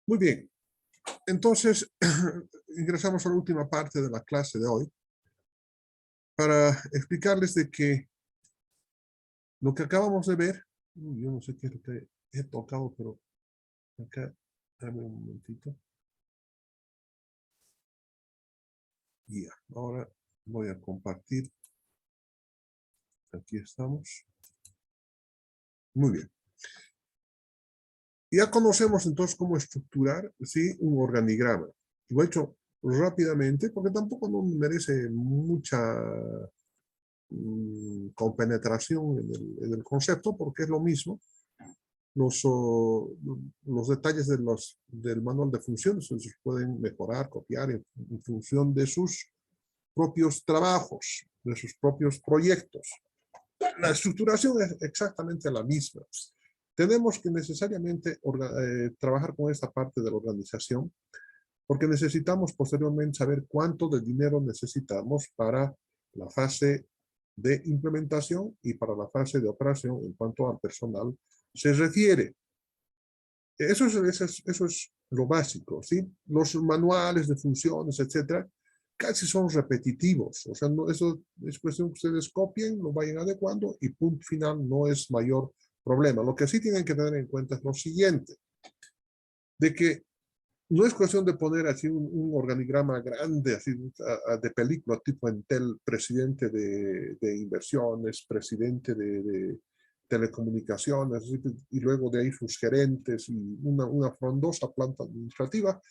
Muy bien, entonces ingresamos a la última parte de la clase de hoy para explicarles de que lo que acabamos de ver, yo no sé qué es lo que he tocado, pero acá, dame un momentito. Ya, ahora voy a compartir. Aquí estamos. Muy bien. Ya conocemos entonces cómo estructurar, ¿sí?, un organigrama. Lo he hecho rápidamente porque tampoco no merece mucha compenetración en el concepto, porque es lo mismo. Los detalles del manual de funciones se pueden mejorar, copiar en función de sus propios trabajos, de sus propios proyectos. La estructuración es exactamente la misma. Tenemos que necesariamente trabajar con esta parte de la organización, porque necesitamos posteriormente saber cuánto de dinero necesitamos para la fase de implementación y para la fase de operación en cuanto al personal se refiere. Eso es lo básico, ¿sí? Los manuales de funciones, etcétera, casi son repetitivos. O sea, no, eso es cuestión que ustedes copien, lo vayan adecuando y punto final, no es mayor problema. Lo que sí tienen que tener en cuenta es lo siguiente, de que no es cuestión de poner así un organigrama grande, así de película, tipo Entel, presidente de inversiones, presidente de telecomunicaciones, y luego de ahí sus gerentes y una frondosa planta administrativa,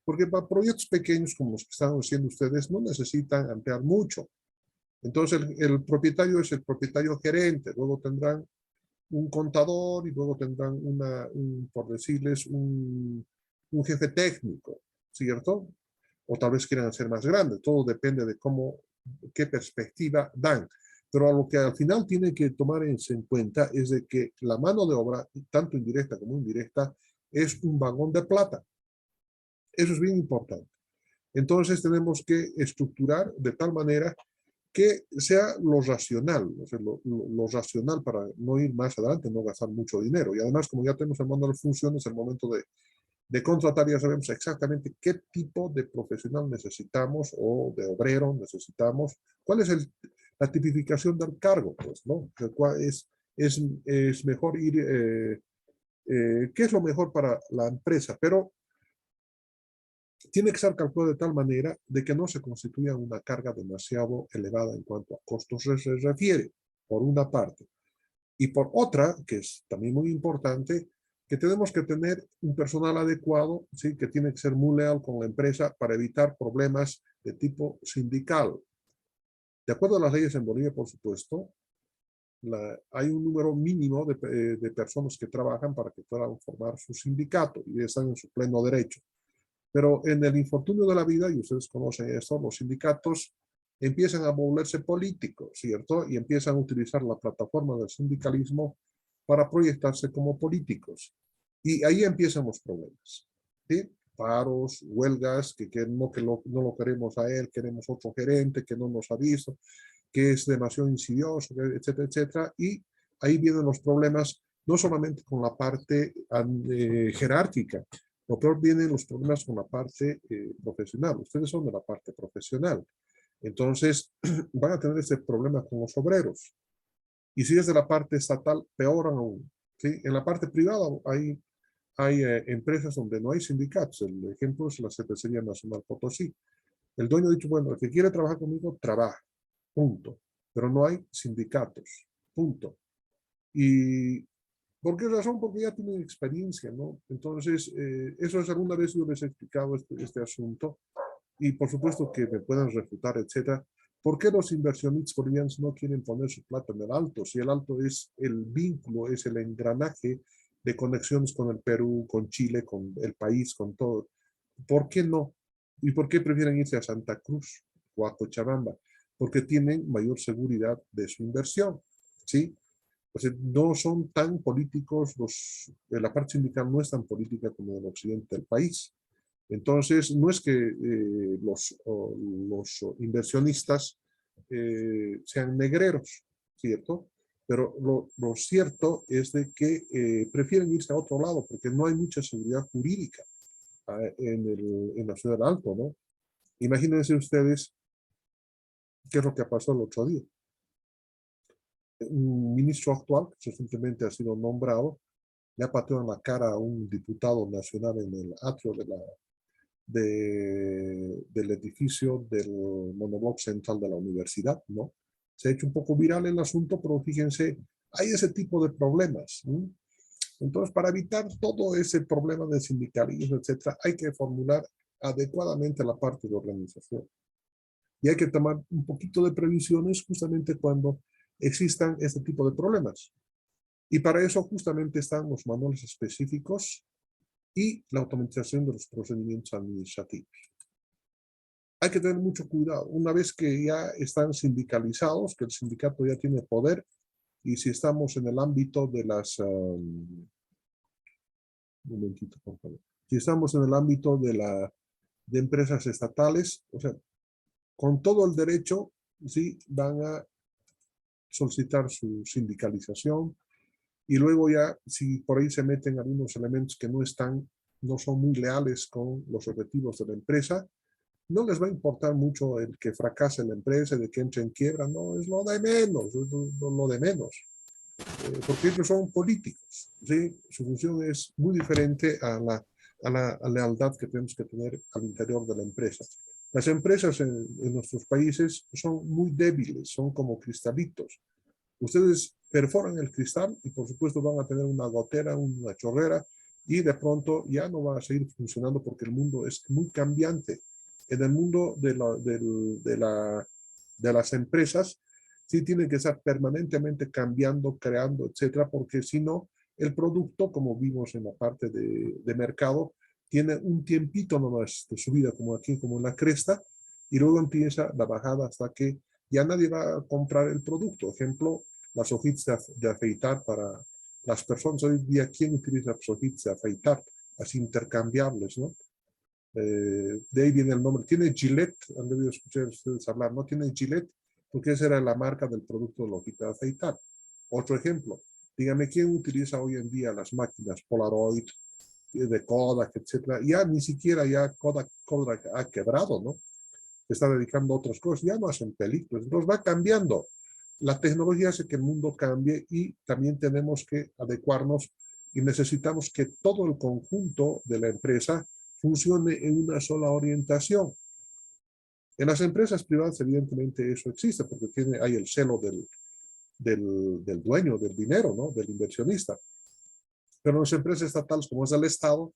porque para proyectos pequeños como los que están haciendo ustedes no necesitan ampliar mucho. Entonces el propietario es el propietario gerente, luego tendrán un contador y luego tendrán por decirles, un jefe técnico, ¿cierto? O tal vez quieran hacer más grande, todo depende de qué perspectiva dan. Pero a lo que al final tienen que tomar en cuenta es de que la mano de obra, tanto indirecta como indirecta, es un vagón de plata. Eso es bien importante. Entonces tenemos que estructurar de tal manera que sea lo racional, o sea, lo racional para no ir más adelante, no gastar mucho dinero. Y además, como ya tenemos el manual de funciones, el momento de contratar ya sabemos exactamente qué tipo de profesional necesitamos o de obrero necesitamos, cuál es la tipificación del cargo, pues, ¿no? ¿Cuál es mejor ir, qué es lo mejor para la empresa? Pero tiene que ser calculado de tal manera de que no se constituya una carga demasiado elevada en cuanto a costos se refiere, por una parte. Y por otra, que es también muy importante, que tenemos que tener un personal adecuado, ¿sí?, que tiene que ser muy leal con la empresa para evitar problemas de tipo sindical. De acuerdo a las leyes en Bolivia, por supuesto, hay un número mínimo de personas que trabajan para que puedan formar su sindicato y están en su pleno derecho. Pero en el infortunio de la vida, y ustedes conocen esto, los sindicatos empiezan a volverse políticos, ¿cierto? Y empiezan a utilizar la plataforma del sindicalismo para proyectarse como políticos. Y ahí empiezan los problemas, ¿sí? Paros, huelgas, no lo queremos a él, queremos otro gerente que no nos ha visto, que es demasiado insidioso, etcétera, etcétera. Y ahí vienen los problemas, no solamente con la parte jerárquica, lo peor vienen los problemas con la parte profesional. Ustedes son de la parte profesional. Entonces, van a tener ese problema con los obreros. Y si es de la parte estatal, peor aún, ¿sí? En la parte privada hay empresas donde no hay sindicatos. El ejemplo es la Cervecería Nacional Potosí. El dueño ha dicho, bueno, el que quiere trabajar conmigo, trabaja. Punto. Pero no hay sindicatos. Punto. ¿Y por qué razón? Porque ya tienen experiencia, ¿no? Entonces, eso es alguna vez yo les he explicado este asunto y por supuesto que me puedan refutar, etcétera. ¿Por qué los inversionistas bolivianos no quieren poner su plata en el alto? Si el alto es el vínculo, es el engranaje de conexiones con el Perú, con Chile, con el país, con todo. ¿Por qué no? ¿Y por qué prefieren irse a Santa Cruz o a Cochabamba? Porque tienen mayor seguridad de su inversión, ¿sí? O sea, no son tan políticos, la parte sindical no es tan política como en el occidente del país. Entonces, no es que los inversionistas sean negreros, ¿cierto? Pero lo cierto es de que prefieren irse a otro lado porque no hay mucha seguridad jurídica. en la ciudad del Alto, ¿no? Imagínense ustedes qué es lo que pasó el otro día. Un ministro actual, que recientemente ha sido nombrado, le ha pateado en la cara a un diputado nacional en el atrio del edificio del monobloc central de la universidad, ¿no? Se ha hecho un poco viral el asunto, pero fíjense, hay ese tipo de problemas, ¿no? Entonces, para evitar todo ese problema de sindicalismo, etcétera, hay que formular adecuadamente la parte de organización. Y hay que tomar un poquito de previsiones justamente cuando existan este tipo de problemas. Y para eso justamente están los manuales específicos y la automatización de los procedimientos administrativos. Hay que tener mucho cuidado. Una vez que ya están sindicalizados, que el sindicato ya tiene poder, y si estamos en el ámbito de las... un momentito, por favor. Si estamos en el ámbito de empresas estatales, o sea, con todo el derecho, sí, van a solicitar su sindicalización, y luego ya, si por ahí se meten algunos elementos que no son muy leales con los objetivos de la empresa, no les va a importar mucho el que fracase la empresa, de que entre en quiebra, no, es lo de menos, es lo de menos, porque ellos son políticos, ¿sí? Su función es muy diferente a la lealtad que tenemos que tener al interior de la empresa. Las empresas en nuestros países son muy débiles, son como cristalitos. Ustedes perforan el cristal y por supuesto van a tener una gotera, una chorrera, y de pronto ya no va a seguir funcionando porque el mundo es muy cambiante. En el mundo de las empresas, sí tienen que estar permanentemente cambiando, creando, etcétera, porque si no, el producto, como vimos en la parte de mercado, tiene un tiempito nomás de subida, como aquí, como en la cresta, y luego empieza la bajada hasta que ya nadie va a comprar el producto. Ejemplo, las hojitas de afeitar para las personas hoy día. ¿Quién utiliza las hojitas de afeitar? Así intercambiables, ¿no? De ahí viene el nombre. Tiene Gillette, han debido escuchar ustedes hablar, ¿no? Tiene Gillette porque esa era la marca del producto de la hojita de afeitar. Otro ejemplo, dígame, ¿quién utiliza hoy en día las máquinas Polaroid, de Kodak, etcétera? Ya ni siquiera ya Kodak ha quebrado, ¿no? Se está dedicando a otras cosas, ya no hacen películas, entonces va cambiando. La tecnología hace que el mundo cambie y también tenemos que adecuarnos y necesitamos que todo el conjunto de la empresa funcione en una sola orientación. En las empresas privadas, evidentemente, eso existe porque hay el celo del dueño del dinero, ¿no? Del inversionista. Pero en las empresas estatales, como es el Estado,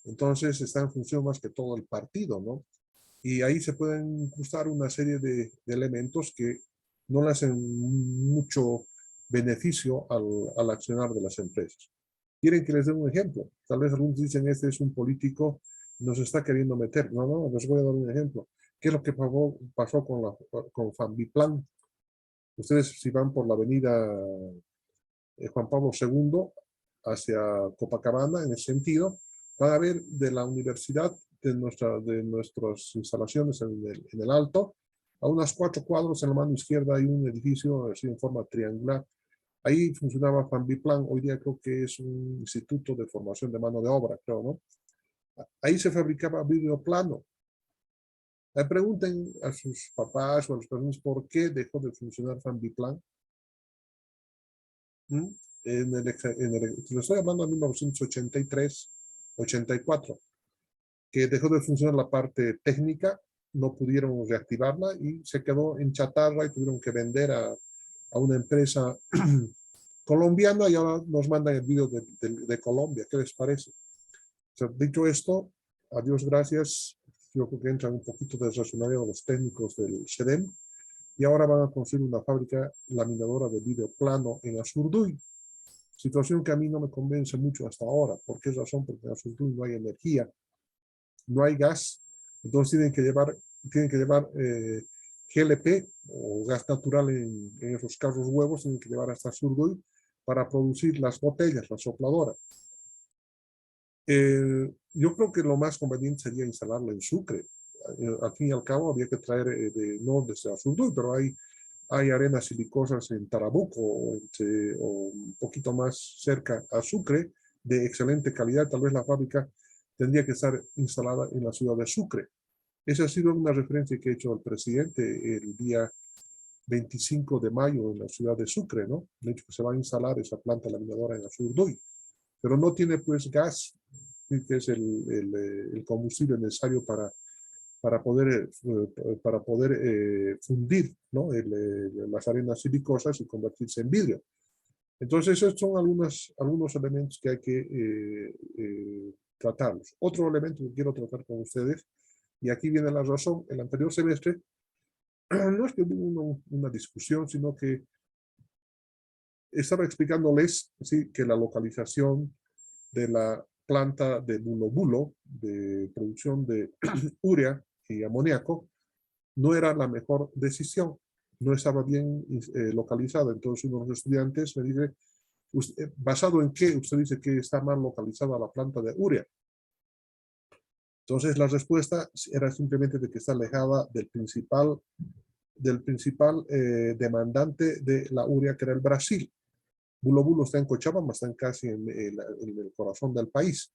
entonces está en función más que todo el partido, ¿no? Y ahí se pueden incrustar una serie de elementos que no le hacen mucho beneficio al accionar de las empresas. ¿Quieren que les dé un ejemplo? Tal vez algunos dicen, este es un político, nos está queriendo meter. No, no, les voy a dar un ejemplo. ¿Qué es lo que pasó con Fambiplan? Ustedes, si van por la avenida Juan Pablo II hacia Copacabana, en ese sentido, van a ver de la universidad, de nuestras instalaciones en el Alto, a unas 4 cuadros en la mano izquierda hay un edificio así en forma triangular. Ahí funcionaba Fambiplan, hoy día creo que es un instituto de formación de mano de obra, creo, ¿no? Ahí se fabricaba vidrio plano. Le pregunten a sus papás o a las personas por qué dejó de funcionar Fambiplan. ¿Mm? Lo estoy hablando de 1983, 84, que dejó de funcionar la parte técnica, no pudieron reactivarla y se quedó en chatarra y tuvieron que vender a una empresa colombiana y ahora nos mandan el video de Colombia. ¿Qué les parece? O sea, dicho esto, a Dios gracias, yo creo que entran un poquito de razonamiento los técnicos del SEDEM y ahora van a construir una fábrica laminadora de vidrio plano en Azurduy. Situación que a mí no me convence mucho hasta ahora. ¿Por qué razón? Porque en Azurduy no hay energía, no hay gas, entonces tienen que llevar GLP o gas natural en esos carros huevos, tienen que llevar hasta Azurduy para producir las botellas, la sopladora. Yo creo que lo más conveniente sería instalarlo en Sucre. Al fin y al cabo había que traer no desde Azurduy, pero hay arenas silicosas en Tarabuco o un poquito más cerca a Sucre de excelente calidad. Tal vez la fábrica tendría que estar instalada en la ciudad de Sucre. Esa ha sido una referencia que ha hecho el presidente el día 25 de mayo en la ciudad de Sucre, ¿no? De hecho, que se va a instalar esa planta laminadora en Azurduy, pero no tiene pues gas, que es el combustible necesario para poder fundir, ¿no? Las arenas silicosas y convertirse en vidrio. Entonces, esos son algunos elementos que hay que tratarlos. Otro elemento que quiero tratar con ustedes, y aquí viene la razón, el anterior semestre, no es que hubo una discusión, sino que estaba explicándoles, ¿sí?, que la localización de la planta de Bulo Bulo, de producción de urea y amoníaco, no era la mejor decisión, no estaba bien localizada. Entonces uno de los estudiantes me dice, ¿basado en qué usted dice que está mal localizada la planta de urea? Entonces la respuesta era simplemente de que está alejada del principal demandante de la urea, que era el Brasil. Bulo Bulo está en Cochabamba, están casi en el corazón del país.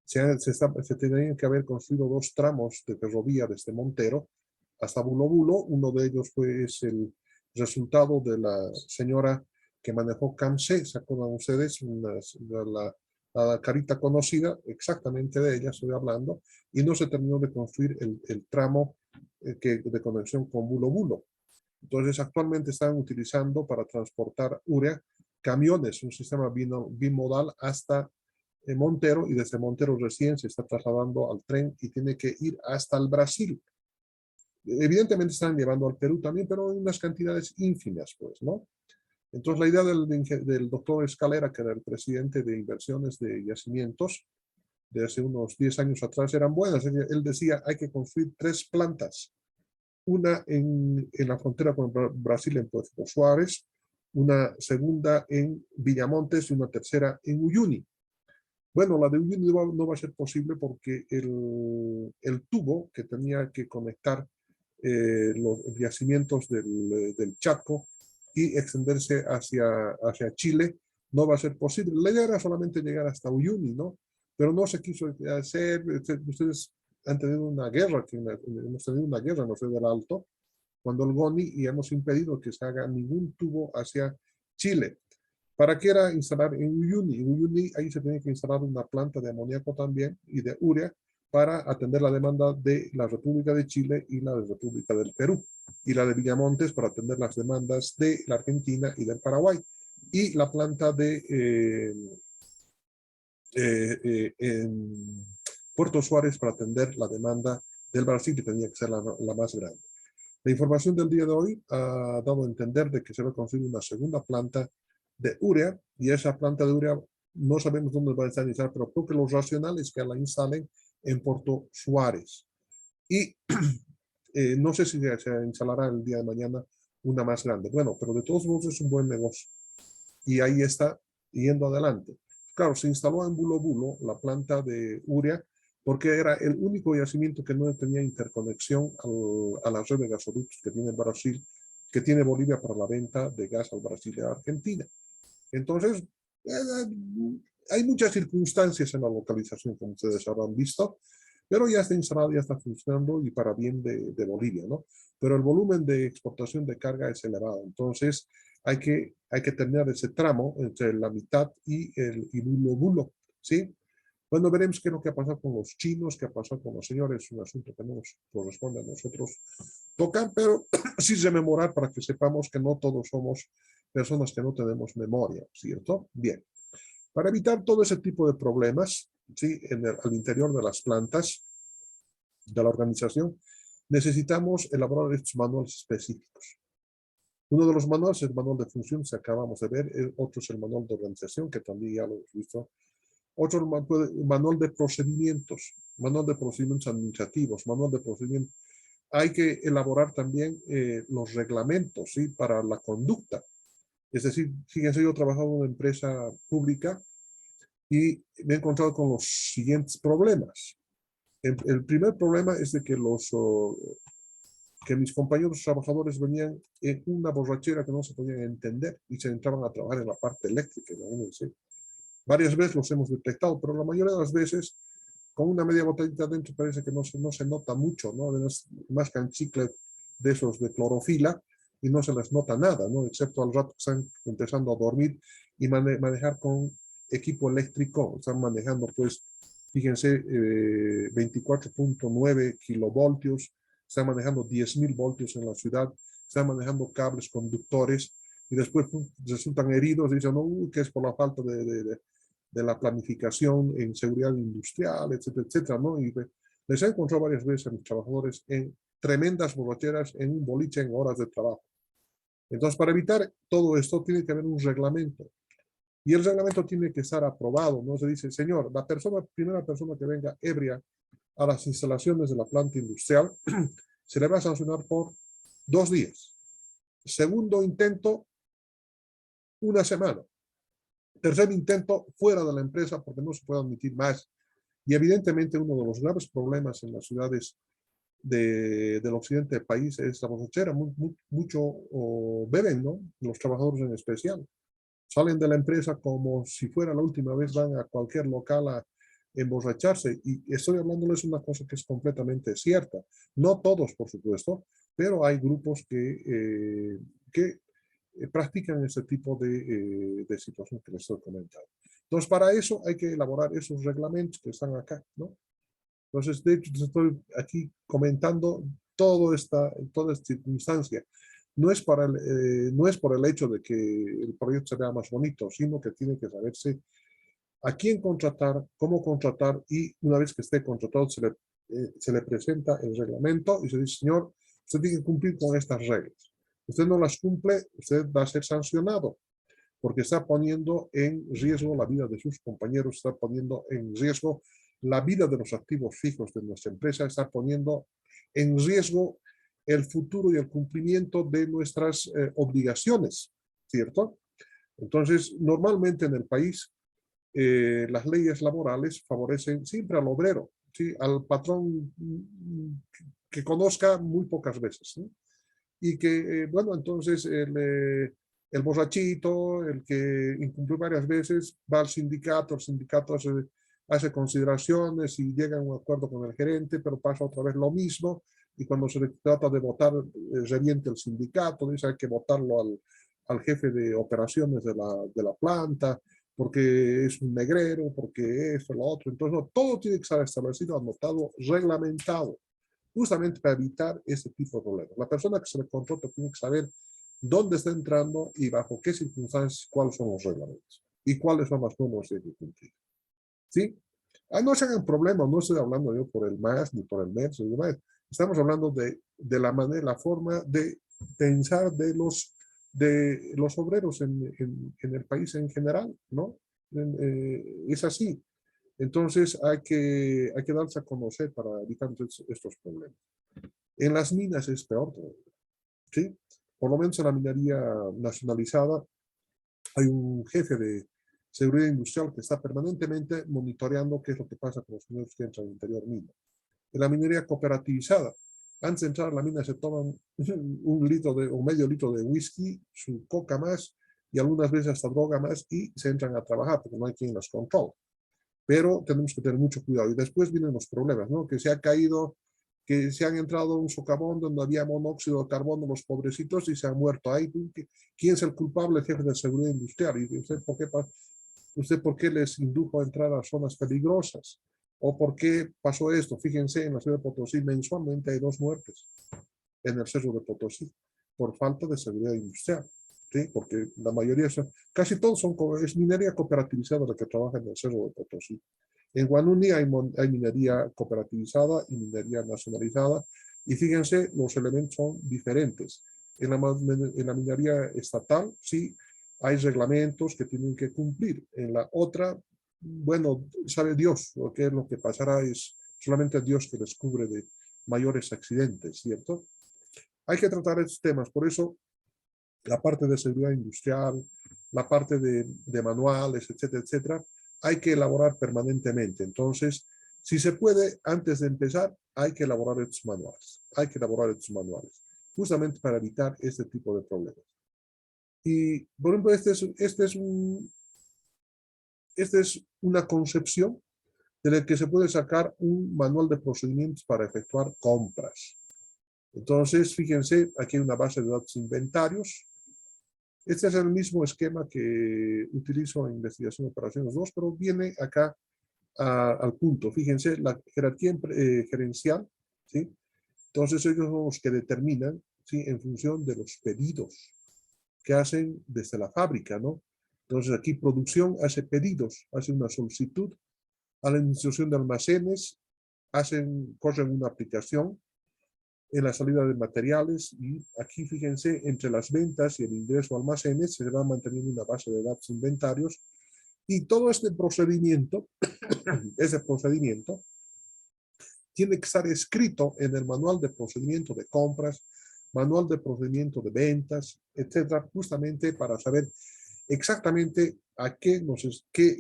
Se tenían que haber construido 2 tramos de ferrovía desde Montero hasta Bulo Bulo. Uno de ellos es el resultado de la señora que manejó CAMSE, ¿se acuerdan ustedes? La carita conocida, exactamente de ella estoy hablando, y no se terminó de construir el tramo de conexión con Bulo Bulo. Entonces, actualmente están utilizando para transportar urea camiones, un sistema bimodal hasta Montero, y desde Montero recién se está trasladando al tren y tiene que ir hasta el Brasil. Evidentemente están llevando al Perú también, pero en unas cantidades ínfimas, pues, ¿no? Entonces, la idea del doctor Escalera, que era el presidente de inversiones de yacimientos de hace unos 10 años atrás, eran buenas. Él decía, hay que construir 3 plantas. Una en la frontera con Brasil, en Puerto Suárez, una segunda en Villamontes y una tercera en Uyuni. Bueno, la de Uyuni no va a ser posible porque el tubo que tenía que conectar los yacimientos del Chaco y extenderse hacia Chile no va a ser posible. La idea era solamente llegar hasta Uyuni, ¿no? Pero no se quiso hacer. Ustedes han tenido una guerra, hemos tenido una guerra en los del Alto, cuando el GONI, y hemos impedido que se haga ningún tubo hacia Chile. ¿Para qué era instalar en Uyuni? En Uyuni ahí se tenía que instalar una planta de amoníaco también y de urea para atender la demanda de la República de Chile y la de la República del Perú, y la de Villamontes para atender las demandas de la Argentina y del Paraguay, y la planta en Puerto Suárez para atender la demanda del Brasil, que tenía que ser la más grande. La información del día de hoy ha dado a entender de que se va a construir una segunda planta de urea, y esa planta de urea no sabemos dónde va a estar instalada, pero creo que lo racional es que la instalen en Puerto Suárez. Y no sé si se instalará el día de mañana una más grande. Bueno, pero de todos modos es un buen negocio. Y ahí está yendo adelante. Claro, se instaló en Bulo Bulo la planta de urea porque era el único yacimiento que no tenía interconexión a la red de gasoductos que tiene Brasil, que tiene Bolivia para la venta de gas al Brasil y a Argentina. Entonces, hay muchas circunstancias en la localización, como ustedes habrán visto, pero ya está instalado, ya está funcionando, y para bien de Bolivia, ¿no? Pero el volumen de exportación de carga es elevado. Entonces, hay que terminar ese tramo entre la mitad y Bulo Bulo, ¿sí? Bueno, veremos qué es lo que ha pasado con los chinos, qué ha pasado con los señores. Es un asunto que no nos corresponde a nosotros tocar, pero sí rememorar para que sepamos que no todos somos personas que no tenemos memoria, ¿cierto? Bien. Para evitar todo ese tipo de problemas, ¿sí?, al interior de las plantas de la organización, necesitamos elaborar estos manuales específicos. Uno de los manuales es el manual de funciones que acabamos de ver, otro es el manual de organización, que también ya lo hemos visto. Otro manual de procedimientos administrativos, manual de procedimientos. Hay que elaborar también los reglamentos, ¿sí?, para la conducta. Es decir, fíjense, yo he trabajado en una empresa pública y me he encontrado con los siguientes problemas. El primer problema es de que mis compañeros trabajadores venían en una borrachera que no se podían entender y se entraban a trabajar en la parte eléctrica. Imagínense. Varias veces los hemos detectado, pero la mayoría de las veces con una media botellita dentro parece que no se nota mucho, ¿no? Mascan chicle de esos de clorofila y no se les nota nada, ¿no? Excepto al rato que están empezando a dormir y manejar con equipo eléctrico, están manejando pues, fíjense, 24.9 kilovoltios, están manejando 10.000 voltios en la ciudad, están manejando cables conductores y después resultan heridos y dicen, no, que es por la falta de la planificación en seguridad industrial, etcétera, etcétera, ¿no? Y les he encontrado varias veces a mis trabajadores en tremendas borracheras en un boliche en horas de trabajo. Entonces, para evitar todo esto, tiene que haber un reglamento. Y el reglamento tiene que estar aprobado, ¿no? Se dice, señor, la primera persona que venga ebria a las instalaciones de la planta industrial, se le va a sancionar por 2 días. Segundo intento, 1 semana. Tercer intento, fuera de la empresa porque no se puede admitir más. Y evidentemente uno de los graves problemas en las ciudades del occidente del país es la borrachera. Mucho beben, ¿no? Los trabajadores en especial. Salen de la empresa como si fuera la última vez, van a cualquier local a emborracharse. Y estoy hablándoles una cosa que es completamente cierta. No todos, por supuesto, pero hay grupos que practican este tipo de situación que les estoy comentando. Entonces, para eso hay que elaborar esos reglamentos que están acá, ¿no? Entonces, de hecho, estoy aquí comentando toda esta circunstancia. No es por el hecho de que el proyecto se vea más bonito, sino que tiene que saberse a quién contratar, cómo contratar, y una vez que esté contratado se le presenta el reglamento y se dice, señor, usted tiene que cumplir con estas reglas. Usted no las cumple, usted va a ser sancionado porque está poniendo en riesgo la vida de sus compañeros, está poniendo en riesgo la vida de los activos fijos de nuestra empresa, está poniendo en riesgo el futuro y el cumplimiento de nuestras obligaciones, ¿cierto? Entonces, normalmente en el país, las leyes laborales favorecen siempre al obrero, ¿sí? Al patrón que conozca muy pocas veces, ¿sí? Y que, bueno, entonces el borrachito, el que incumplió varias veces, va al sindicato, el sindicato hace consideraciones y llega a un acuerdo con el gerente, pero pasa otra vez lo mismo, y cuando se trata de votar, reviente el sindicato, dice hay que votarlo al jefe de operaciones de la planta, porque es un negrero, porque esto, lo otro. Entonces, no, todo tiene que estar establecido, anotado, reglamentado, justamente para evitar ese tipo de problemas. La persona que se le contrata tiene que saber dónde está entrando y bajo qué circunstancias, cuáles son los reglamentos y cuáles son las normas que hay que cumplir. ¿Sí? No se hagan problemas, no estoy hablando yo por el MAS ni por el MERS, estamos hablando de la manera, la forma de pensar de los obreros en el país en general, ¿no? Es así. Entonces hay que darse a conocer para evitar estos problemas. En las minas es peor, ¿sí? Por lo menos en la minería nacionalizada hay un jefe de seguridad industrial que está permanentemente monitoreando qué es lo que pasa con los mineros que entran al interior mina. En la minería cooperativizada, antes de entrar a la mina se toman un litro o medio litro de whisky, su coca más y algunas veces hasta droga más y se entran a trabajar porque no hay quien las controle. Pero tenemos que tener mucho cuidado. Y después vienen los problemas, ¿no? Que se ha caído, que se han entrado a un socavón donde había monóxido de carbono, los pobrecitos, y se han muerto ahí. ¿Quién es el culpable? El jefe de seguridad industrial. ¿Y usted por qué les indujo a entrar a zonas peligrosas? ¿O por qué pasó esto? Fíjense, en la ciudad de Potosí mensualmente hay 2 muertes en el Cerro de Potosí por falta de seguridad industrial. ¿Sí? Porque la mayoría casi todos es minería cooperativizada la que trabaja en el Cerro de Potosí. En Guanuni hay minería cooperativizada y minería nacionalizada, y fíjense, los elementos son diferentes. En la minería estatal, sí, hay reglamentos que tienen que cumplir. En la otra, bueno, sabe Dios lo que es lo que pasará, es solamente Dios que descubre de mayores accidentes, ¿cierto? Hay que tratar estos temas, por eso la parte de seguridad industrial, la parte de manuales, etcétera, etcétera, hay que elaborar permanentemente. Entonces, si se puede, antes de empezar, hay que elaborar estos manuales. Hay que elaborar estos manuales, justamente para evitar este tipo de problemas. Y, por ejemplo, esta es una concepción del que se puede sacar un manual de procedimientos para efectuar compras. Entonces, fíjense, aquí hay una base de datos inventarios. Este es el mismo esquema que utilizo en investigación de operaciones 2, pero viene acá al punto. Fíjense, la jerarquía gerencial, ¿sí? Entonces, ellos son los que determinan, ¿sí? En función de los pedidos que hacen desde la fábrica, ¿no? Entonces, aquí producción hace pedidos, hace una solicitud a la administración de almacenes, corren una aplicación en la salida de materiales y aquí fíjense entre las ventas y el ingreso a almacenes se va manteniendo una base de datos inventarios y todo ese procedimiento tiene que estar escrito en el manual de procedimiento de compras, manual de procedimiento de ventas, etcétera, justamente para saber exactamente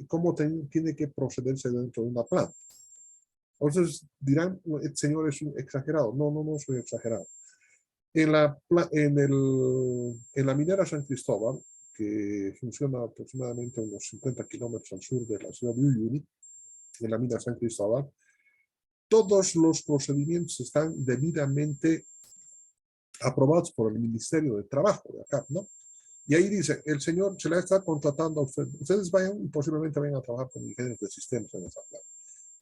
cómo tiene que procederse dentro de una planta. Entonces dirán, el señor es un exagerado. No, no, no soy exagerado. En la minera San Cristóbal, que funciona aproximadamente unos 50 kilómetros al sur de la ciudad de Uyuni, en la mina San Cristóbal, todos los procedimientos están debidamente aprobados por el Ministerio de Trabajo de acá, ¿no? Y ahí dice, el señor se le está contratando a usted. Ustedes vayan y posiblemente vayan a trabajar con ingenieros de sistemas en esa planta.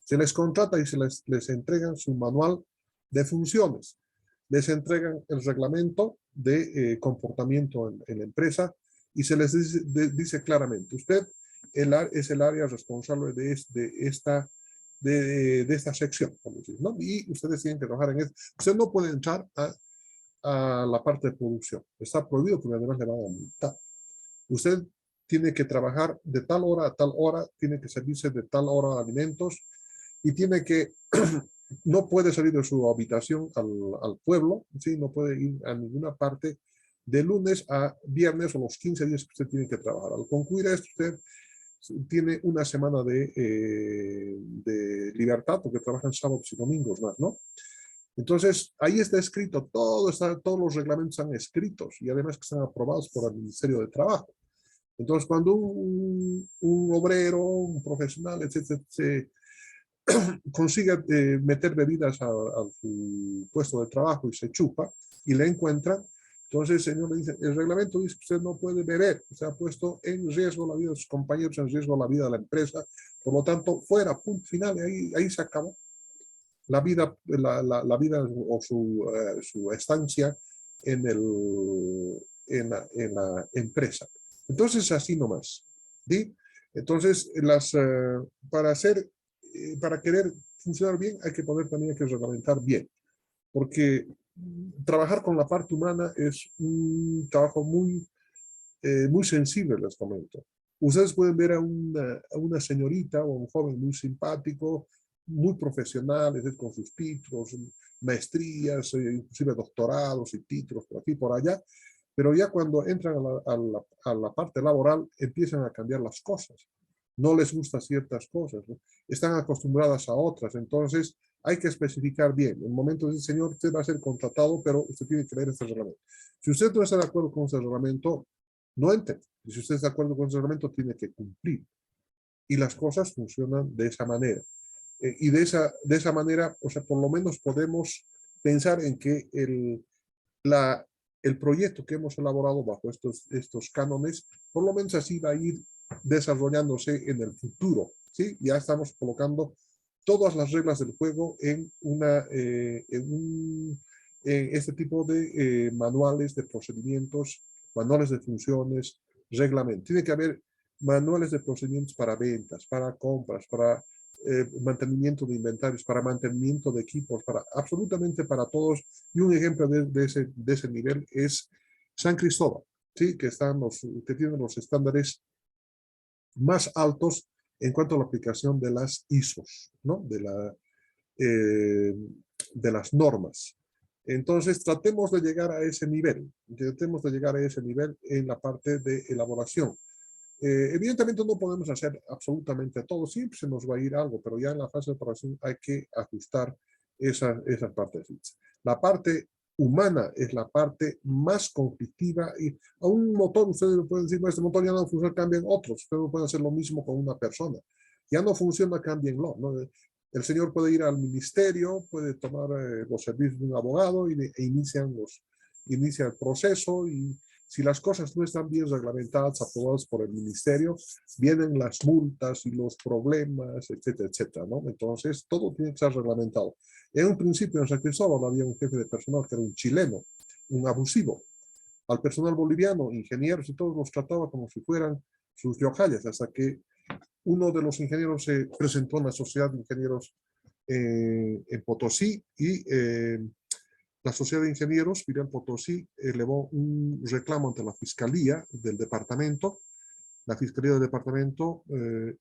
Se les contrata y les entregan su manual de funciones. Les entregan el reglamento de comportamiento en la empresa y se les dice claramente, usted es el área responsable de esta sección, ¿no? Y ustedes tienen que trabajar en esto. Usted no puede entrar a la parte de producción. Está prohibido porque además le van a multar. Usted tiene que trabajar de tal hora a tal hora, tiene que servirse de tal hora alimentos y tiene que, no puede salir de su habitación al pueblo, ¿sí? No puede ir a ninguna parte de lunes a viernes o los 15 días que usted tiene que trabajar. Al concluir esto, usted tiene una semana de libertad porque trabajan sábados y domingos más, ¿no? Entonces, ahí está escrito, todos los reglamentos están escritos y además que están aprobados por el Ministerio de Trabajo. Entonces, cuando un obrero, un profesional, etcétera, se consigue meter bebidas a su puesto de trabajo y se chupa y le encuentran, entonces el señor le dice, el reglamento dice que usted no puede beber, se ha puesto en riesgo la vida de sus compañeros, en riesgo la vida de la empresa, por lo tanto, fuera, punto final, ahí se acabó la vida, la vida o su estancia en la empresa. Entonces, así nomás. ¿Sí? Entonces, para querer funcionar bien, hay que también que reglamentar bien, porque trabajar con la parte humana es un trabajo muy sensible, les comento. Ustedes pueden ver a una señorita o un joven muy simpático, muy profesional, con sus títulos, maestrías, inclusive doctorados y títulos por aquí y por allá, pero ya cuando entran a la parte laboral empiezan a cambiar las cosas. No les gustan ciertas cosas, ¿no? Están acostumbradas a otras, entonces hay que especificar bien. En el momento de decir, señor, usted va a ser contratado, pero usted tiene que leer este reglamento. Si usted no está de acuerdo con ese reglamento, no entre. Y si usted está de acuerdo con ese reglamento, tiene que cumplir. Y las cosas funcionan de esa manera. Y de esa manera, o sea, por lo menos podemos pensar en que el proyecto que hemos elaborado bajo estos cánones, por lo menos así va a ir desarrollándose en el futuro, ¿sí? Ya estamos colocando todas las reglas del juego en este tipo de manuales de procedimientos, manuales de funciones, reglamentos. Tiene que haber manuales de procedimientos para ventas, para compras, para mantenimiento de inventarios, para mantenimiento de equipos, absolutamente para todos. Y un ejemplo de ese nivel es San Cristóbal, ¿sí? Que tienen los estándares más altos en cuanto a la aplicación de las ISOs, ¿no? De las normas. Entonces, tratemos de llegar a ese nivel, en la parte de elaboración. Evidentemente no podemos hacer absolutamente todo, siempre se nos va a ir algo, pero ya en la fase de operación hay que ajustar esas partes. La parte humana es la parte más conflictiva y a un motor ustedes pueden decir, no, este motor ya no funciona, cambian otros, ustedes no pueden hacer lo mismo con una persona. ya no funciona, cámbienlo, ¿no? El señor puede ir al ministerio, puede tomar los servicios de un abogado e inicia el proceso, y si las cosas no están bien reglamentadas, aprobadas por el ministerio, vienen las multas y los problemas, etcétera, etcétera, ¿no? Entonces, todo tiene que estar reglamentado. En un principio, en San Cristóbal había un jefe de personal que era un chileno, un abusivo. Al personal boliviano, ingenieros y todos los trataba como si fueran sus yojallas, hasta que uno de los ingenieros se presentó en la Sociedad de Ingenieros en Potosí, y la Sociedad de Ingenieros, Filial Potosí, elevó un reclamo ante la Fiscalía del departamento. La Fiscalía del departamento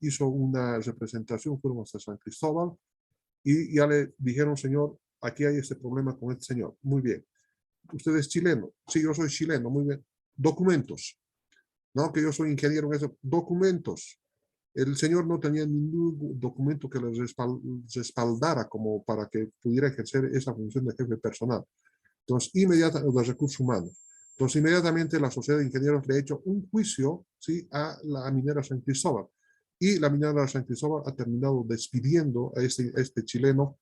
hizo una representación, fueron hasta San Cristóbal, y ya le dijeron, señor, aquí hay este problema con este señor. Muy bien. ¿Usted es chileno? Sí, yo soy chileno. Muy bien. Documentos. No, que yo soy ingeniero en eso. Documentos. El señor no tenía ningún documento que le respaldara como para que pudiera ejercer esa función de jefe personal. Entonces, inmediatamente, de recursos humanos. Entonces, inmediatamente la Sociedad de Ingenieros le ha hecho un juicio, ¿sí?, a la minera San Cristóbal. Y la minera San Cristóbal ha terminado despidiendo a este chileno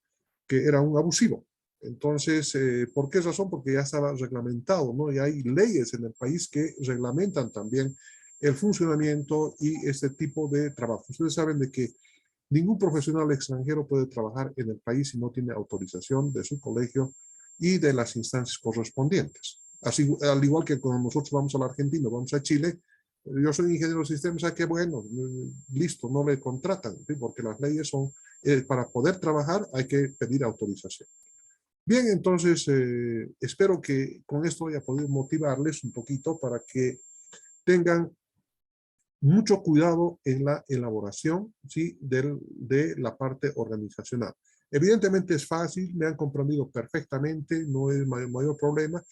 que era un abusivo. Entonces, ¿por qué razón? Porque ya estaba reglamentado, ¿no? Y hay leyes en el país que reglamentan también el funcionamiento y este tipo de trabajo. Ustedes saben de que ningún profesional extranjero puede trabajar en el país si no tiene autorización de su colegio y de las instancias correspondientes. Así, al igual que cuando nosotros vamos a la Argentina, vamos a Chile, yo soy ingeniero de sistemas, ¿a qué bueno? Listo, no le contratan, ¿sí? Porque las leyes son, para poder trabajar hay que pedir autorización. Bien, entonces espero que con esto haya podido motivarles un poquito para que tengan mucho cuidado en la elaboración, ¿sí?, de la parte organizacional. Evidentemente es fácil, me han comprendido perfectamente, no es mayor problema,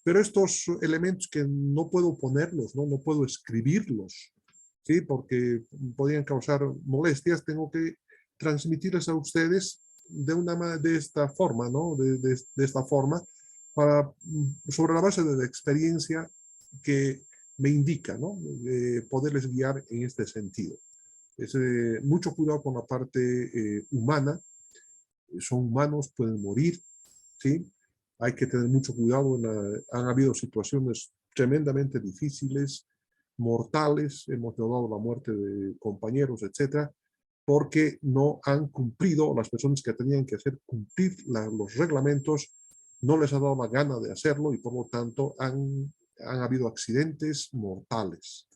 pero estos elementos que no puedo ponerlos, no puedo escribirlos, ¿sí?, porque podrían causar molestias, tengo que transmitirles a ustedes de esta forma, ¿no? De esta forma, sobre la base de la experiencia que me indica, ¿no? Poderles guiar en este sentido. Es, mucho cuidado con la parte humana. Son humanos, pueden morir, ¿sí? Hay que tener mucho cuidado. Han habido situaciones tremendamente difíciles, mortales. Hemos logrado la muerte de compañeros, etcétera, porque no han cumplido, las personas que tenían que hacer cumplir los reglamentos, no les ha dado la gana de hacerlo, y por lo tanto han habido accidentes mortales.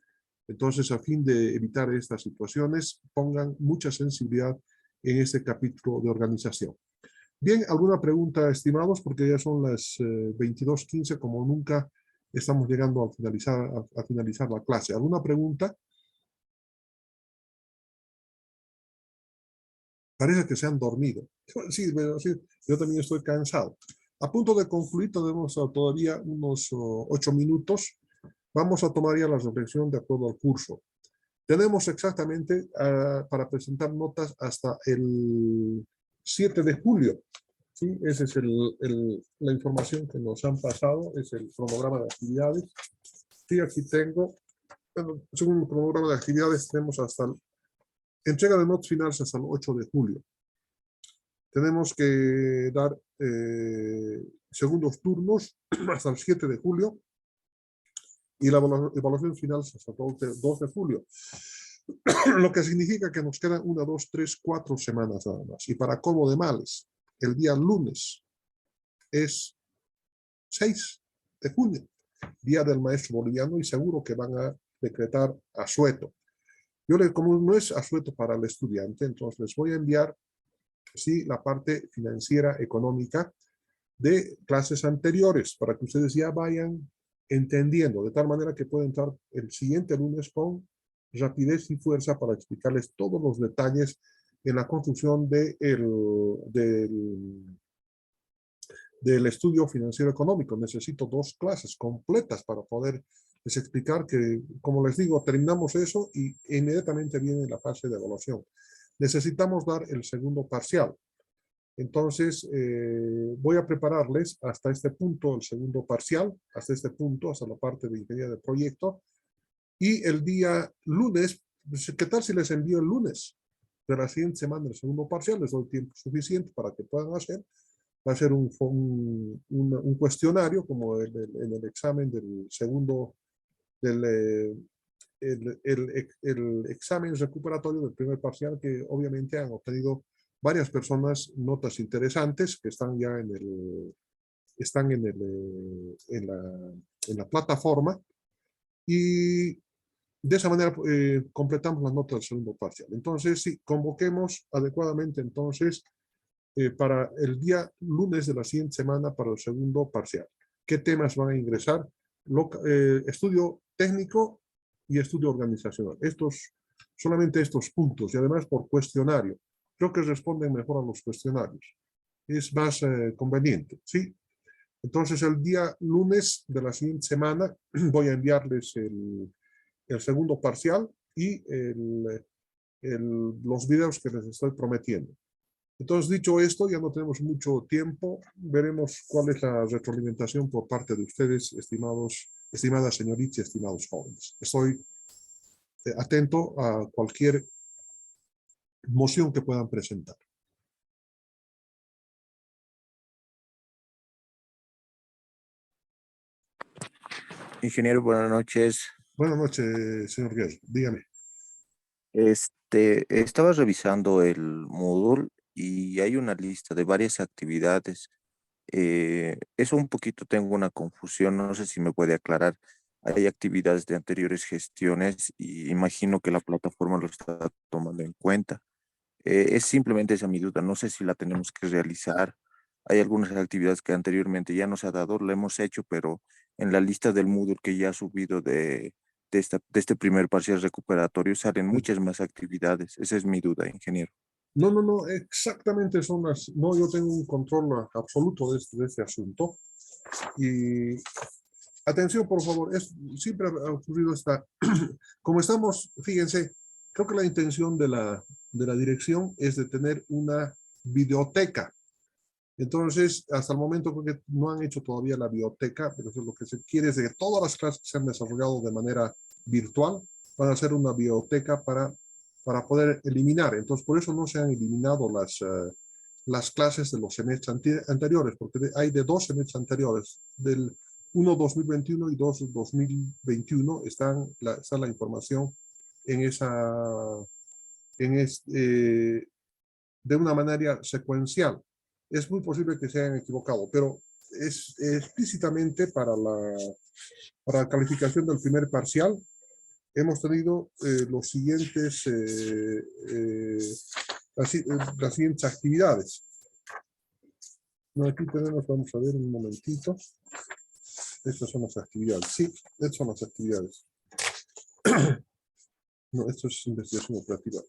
Entonces, a fin de evitar estas situaciones, pongan mucha sensibilidad en este capítulo de organización. Bien, ¿alguna pregunta, estimados? Porque ya son las 22:15, como nunca estamos llegando a finalizar la clase. ¿Alguna pregunta? Parece que se han dormido. Sí, bueno, sí, yo también estoy cansado. A punto de concluir, tenemos todavía unos 8 minutos. Vamos a tomar ya la reflexión de acuerdo al curso. Tenemos exactamente para presentar notas hasta el 7 de julio. ¿Sí? Esa es la información que nos han pasado, es el cronograma de actividades. Sí, aquí tengo, bueno, según el cronograma de actividades, tenemos hasta entrega de notas finales hasta el 8 de julio. Tenemos que dar segundos turnos hasta el 7 de julio y la evaluación final hasta el 2 de julio. Lo que significa que nos quedan 1, 2, 3, 4 semanas nada más. Y para colmo de males, el día lunes es 6 de junio, Día del Maestro Boliviano, y seguro que van a decretar asueto. Como no es asueto para el estudiante, entonces les voy a enviar, sí, la parte financiera, económica de clases anteriores, para que ustedes ya vayan entendiendo, de tal manera que pueden entrar el siguiente lunes con rapidez y fuerza para explicarles todos los detalles en la construcción del estudio financiero económico. Necesito 2 clases completas para poder explicar que, como les digo, terminamos eso y inmediatamente viene la fase de evaluación. Necesitamos dar el segundo parcial. Entonces, voy a prepararles hasta este punto el segundo parcial, hasta este punto, hasta la parte de ingeniería de proyecto. Y el día lunes, ¿qué tal si les envío el lunes? de la siguiente semana, el segundo parcial, les doy tiempo suficiente para que puedan hacer. Va a ser un cuestionario como en el examen del segundo, del, el examen recuperatorio del primer parcial, que obviamente han obtenido varias personas notas interesantes que están ya están en la plataforma, y de esa manera completamos las notas del segundo parcial. Entonces, sí, convoquemos adecuadamente entonces para el día lunes de la siguiente semana para el segundo parcial. ¿Qué temas van a ingresar? Estudio técnico y estudio organizacional. Solamente estos puntos, y además por cuestionario. Creo que responden mejor a los cuestionarios. Es más conveniente, ¿sí? Entonces, el día lunes de la siguiente semana voy a enviarles el segundo parcial y los videos que les estoy prometiendo. Entonces, dicho esto, ya no tenemos mucho tiempo. Veremos cuál es la retroalimentación por parte de ustedes, estimadas señoritas y estimados jóvenes. Estoy atento a cualquier moción que puedan presentar. Ingeniero, buenas noches. Buenas noches, señor Guerra. Dígame. Estaba revisando el Moodle y hay una lista de varias actividades. Eso un poquito tengo una confusión, no sé si me puede aclarar. Hay actividades de anteriores gestiones y imagino que la plataforma lo está tomando en cuenta. Es simplemente esa mi duda, no sé si la tenemos que realizar. Hay algunas actividades que anteriormente ya nos ha dado, la hemos hecho, pero en la lista del Moodle que ya ha subido de este primer parcial recuperatorio salen muchas más actividades. Esa es mi duda, ingeniero. No, no, no, exactamente son las... No, yo tengo un control absoluto de este asunto. Y atención, por favor, siempre ha ocurrido esta... Como estamos, fíjense, creo que la intención de la dirección es de tener una biblioteca. Entonces, hasta el momento creo que no han hecho todavía la biblioteca, pero eso es lo que se quiere es de que todas las clases que se han desarrollado de manera virtual van a ser una biblioteca para poder eliminar. Entonces, por eso no se han eliminado las clases de los semestres anteriores, porque hay de 2 semestres anteriores, del 1 2021 y 2 2021, está la información en de una manera secuencial. Es muy posible que se hayan equivocado, pero es explícitamente para la calificación del primer parcial. Hemos tenido los siguientes, las siguientes actividades. No, aquí tenemos, vamos a ver un momentito. Estas son las actividades. Sí, estas son las actividades. No, esto es investigación operativa.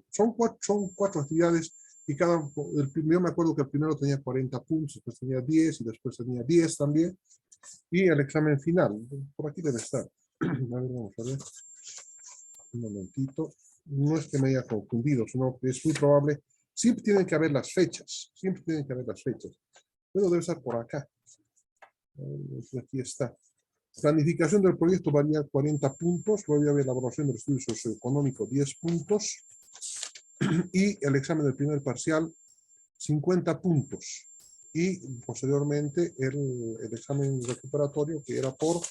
Son cuatro actividades y yo me acuerdo que el primero tenía 40 puntos, después tenía 10 y después tenía 10 también. Y el examen final, por aquí debe estar. A ver, vamos a ver. Un momentito. No es que me haya confundido, sino que es muy probable. Siempre tienen que haber las fechas. Siempre tienen que haber las fechas. Pero debe estar por acá. Aquí está. Planificación del proyecto varía 40 puntos. Luego había elaboración del estudio socioeconómico 10 puntos. Y el examen del primer parcial 50 puntos. Y posteriormente el examen recuperatorio que era por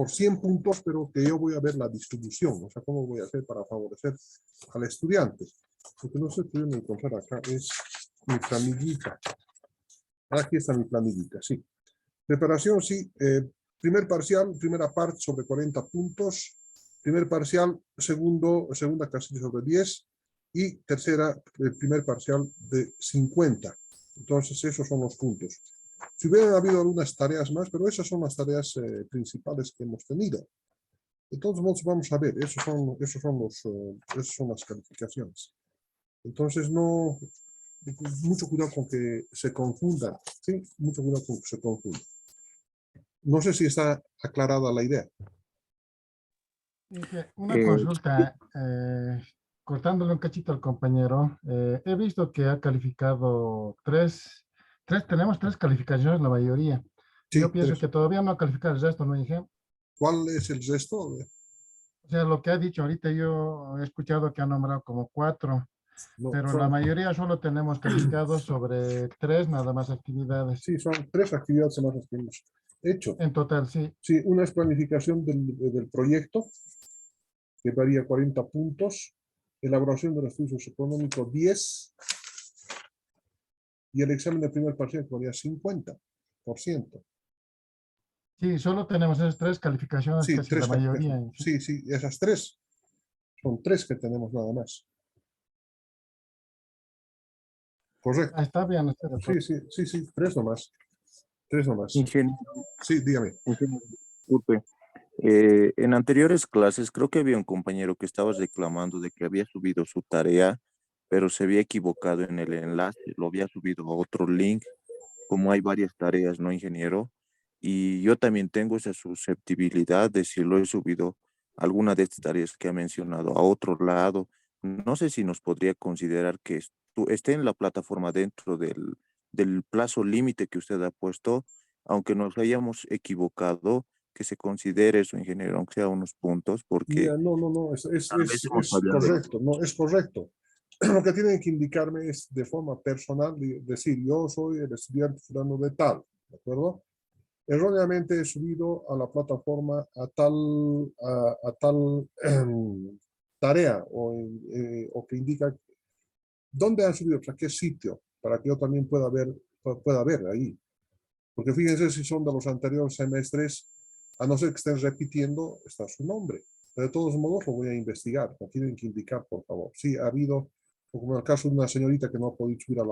100 puntos, pero que yo voy a ver la distribución, o sea, cómo voy a hacer para favorecer al estudiante. Lo que no estoy pudiendo encontrar acá es mi planillita. Aquí está mi planillita, sí. Preparación, sí. Primer parcial, primera parte sobre 40 puntos. Primer parcial, segunda casilla sobre 10. Y tercera, el primer parcial de 50. Entonces, esos son los puntos. Si hubieran habido algunas tareas más, pero esas son las tareas principales que hemos tenido. Entonces, vamos a ver, esas son las calificaciones. Entonces, mucho cuidado con que se confundan, ¿sí? Mucho cuidado con que se confundan. No sé si está aclarada la idea. Una consulta, cortándole un cachito al compañero. He visto que ha calificado tenemos tres calificaciones la mayoría. Sí, Yo pienso que todavía no ha calificado el resto, ¿no, Inge? ¿Cuál es el resto? O O sea, lo que ha dicho ahorita, yo he escuchado que ha nombrado como 4, No, pero la son, mayoría solo tenemos calificados sobre 3 nada más actividades. sí, son 3 actividades semanas que hemos hecho. En total, sí. Sí, una es planificación del proyecto, que varía 40 puntos, elaboración del estudio socioeconómico 10, y el examen de primer parcial que varía 50%. Sí, solo tenemos esas 3 calificaciones, Sí, casi la 3 mayoría. calificaciones. Sí, sí, esas 3. Son 3 que tenemos nada más. Correcto. Está bien, estoy de acuerdo. Sí, sí, sí, sí, 3 nomás. 3 nomás. Ingeniero, Sí, dígame. disculpe. En anteriores clases creo que había un compañero que estaba reclamando de que había subido su tarea, pero se había equivocado en el enlace, lo había subido a otro link, como hay varias tareas, ¿no, ingeniero? Y yo también tengo esa susceptibilidad de si lo he subido alguna de estas tareas que ha mencionado a otro lado. No sé si nos podría considerar que esté en la plataforma dentro del plazo límite que usted ha puesto, aunque nos hayamos equivocado, que se considere eso, ingeniero, aunque sea unos puntos, porque Mira, no, no, no, tal vez hemos es fallado en correcto, no, es correcto. Lo que tienen que indicarme es de forma personal, decir, yo soy el estudiante fulano de tal, ¿de acuerdo? Erróneamente he subido a la plataforma a tal tarea o que indica dónde han subido, o sea, qué sitio, para que yo también pueda ver ahí. Porque fíjense si son de los anteriores semestres, a no ser que estén repitiendo, está su nombre. Pero de todos modos lo voy a investigar, me tienen que indicar, por favor. Sí, ha habido, como en el caso de una señorita que no ha podido subir a la